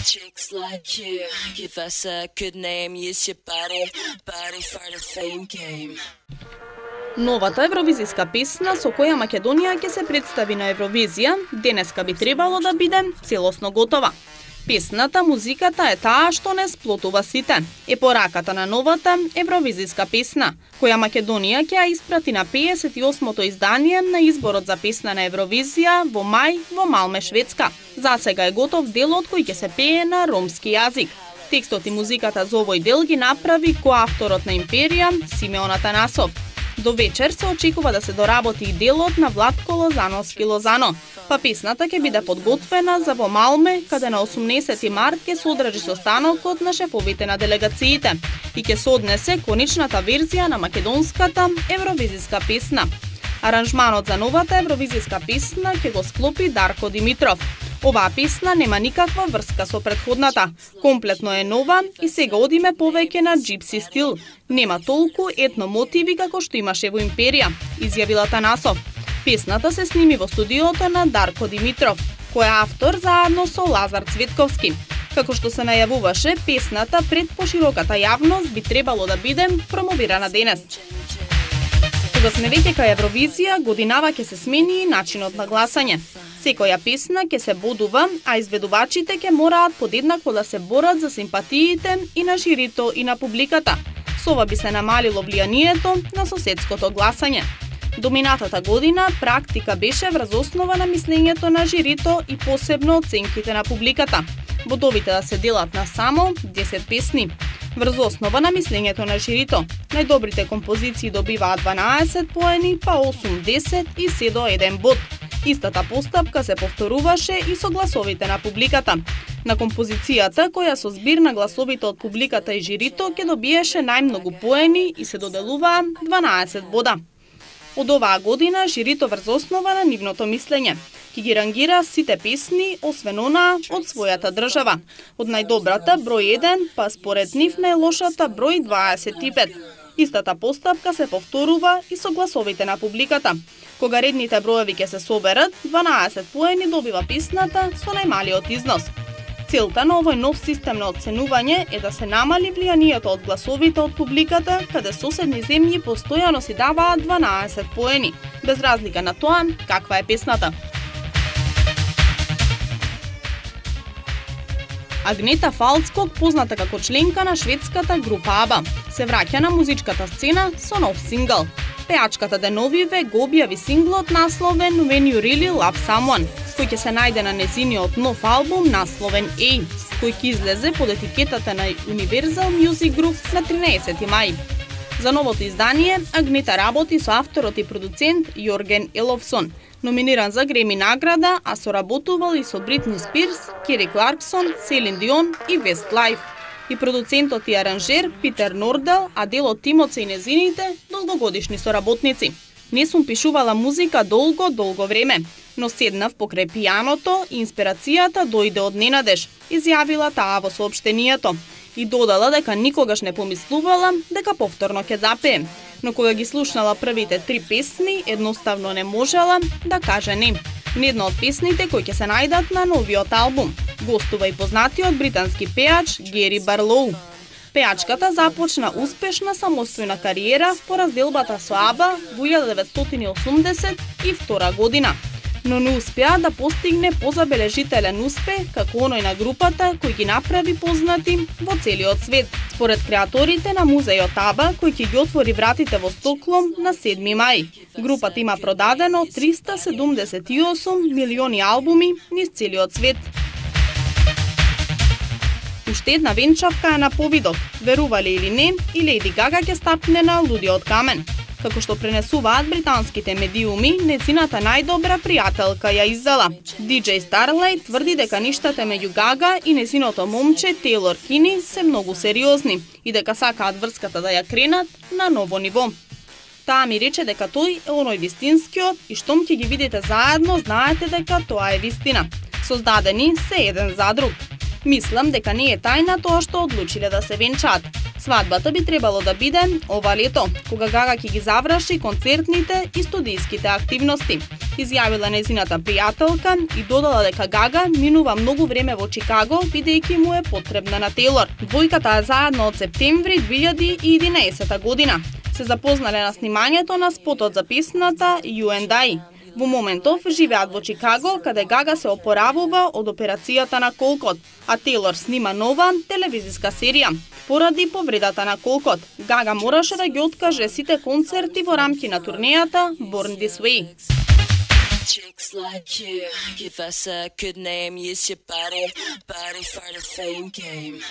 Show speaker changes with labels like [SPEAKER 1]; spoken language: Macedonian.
[SPEAKER 1] chicks like you. Give us a good name, use your body for the fame game.
[SPEAKER 2] Новата евровизиска песна со која Македонија ќе се представи на Евровизија, денеска би требало да биде целосно готова. Песната, музиката е таа што не сплотува сите. Е пораката на новата евровизиска песна, која Македонија ќе ја испрати на 58-то издание на изборот за песна на Евровизија во мај во Малме, Шведска. Засега е готов делот кој ќе се пее на ромски јазик. Текстот и музиката за овој дел ги направи коавторот на Империја Симеон Атанасов. До вечер се очекува да се доработи и делот на Владко Лозановски Лозано. Па песната ќе биде подготвена за во Малме, каде на 18 март ќе се одржи состанокот на шефовите на делегациите и ќе се однесе конечната верзија на македонската евровизиска песна. Аранжманот за новата евровизиска песна ќе го склопи Дарко Димитров. Оваа песна нема никаква врска со претходната. Комплетно е нова и сега одиме повеќе на джипси стил. Нема толку етно мотиви како што имаше во Империја, изјавила Танасов. Песната се сними во студиото на Дарко Димитров, кој е автор заедно со Лазар Цветковски. Како што се најавуваше, песната пред пошироката јавност би требало да биде промовирана денес. Кога сме веќе кај Евровизија, годинава ќе се смени и начинот на гласање. Секоја песна ќе се бодува, а изведувачите ќе мораат подеднакво да се борат за симпатиите и на жирито и на публиката. Со ова би се намалило влијанието на соседското гласање. До минатата година практика беше врз основа на мислењето на жирито и посебно оценките на публиката. Бодовите да се делат на само 10 песни. Врз основа на мислењето на жирито, најдобрите композиции добиваат 12 поени, па 8, 10 и се до 1 бод. Истата постапка се повторуваше и со гласовите на публиката. На композицијата, која со збир на гласовите од публиката и жирито ќе добиеше најмногу поени и се доделуваа 12 бода. Од оваа година жирито врз основа на нивното мислење ќе ги рангира сите песни, освен онаа од својата држава. Од најдобрата број 1, па според нив најлошата број 25. Истата постапка се повторува и со гласовите на публиката. Кога редните броеви ќе се соберат, 12 поени добива песната со најмалиот износ. Целта на овој нов систем на оценување е да се намали влијанието од гласовите од публиката, каде соседни земји постојано си даваат 12 поени, без разлика на тоа каква е песната. Агнета Фалцког, позната како членка на шведската група ABBA, се враќа на музичката сцена со нов сингл. Пеачката деновиве го објави синглот насловен When You Really Love Someone, кој ќе се најде на незиниот нов албум насловен A, кој ќе излезе под етикетата на Universal Music Group на 13 мај. За новото издание Агнета работи со авторот и продуцент Јорген Елофсон, номиниран за Греми награда, а соработувал и со Бритни Спирс, Кери Кларксон, Селин Дион и Вестлайф. И продуцентот и аранжер Питер Нордел, а дел од тимот се и незините долгогодишни соработници. Не сум пишувала музика долго време, но седнав покрај пијаното и инспирацијата дојде од ненадеж, изјавила таа во соопштението. И додала дека никогаш не помислувала дека повторно ќе запее. Но кога ги слушнала првите 3 песни, едноставно не можела да каже не. Една од песните кои ќе се најдат на новиот албум. Гостува и познатиот британски пеач Гери Барлоу. Пеачката започна успешна самостојна кариера по разделбата со ABBA во 1982 година, но не успеа да постигне позабележителен успех како оној на групата кој ги направи познати во целиот свет. Според креаторите на музејот ABBA, кој ќе ги отвори вратите во Стокхолм на 7 мај. Групата има продадено 378 милиони албуми низ целиот свет. Уште една венчавка е на повидот, верували или не, и Леди Гага ќе стапне на лудиот камен. Како што пренесуваат британските медиуми, незината најдобра пријателка ја издала. DJ Starlight тврди дека ништата меѓу Гага и незиното момче Тейлор Кини се многу сериозни и дека сакаат врската да ја кренат на ново ниво. Таа ми рече дека тој е оној вистинскиот и штом ќе ги видите заедно, знаете дека тоа е вистина. Создадени се еден за друг. Мислам дека не е тајна тоа што одлучиле да се венчаат. Свадбата би требало да биде ова лето, кога Гага ќе ги заврши концертните и студиските активности. Изјавила незината пријателка и додала дека Гага минува многу време во Чикаго, бидејќи му е потребна на Тейлор. Двојката е заедно од септември 2011 година. Се запознале на снимањето на спотот за песната You and I. Во моментов живеат во Чикаго, каде Гага се опоравува од операцијата на колкот, а Тейлор снима нова телевизиска серија. Поради повредата на колкот, Гага мораше да ги откаже сите концерти во рамки на турнејата Born This Way.
[SPEAKER 1] Chicks like you give us a good name. Use your body for the fame game.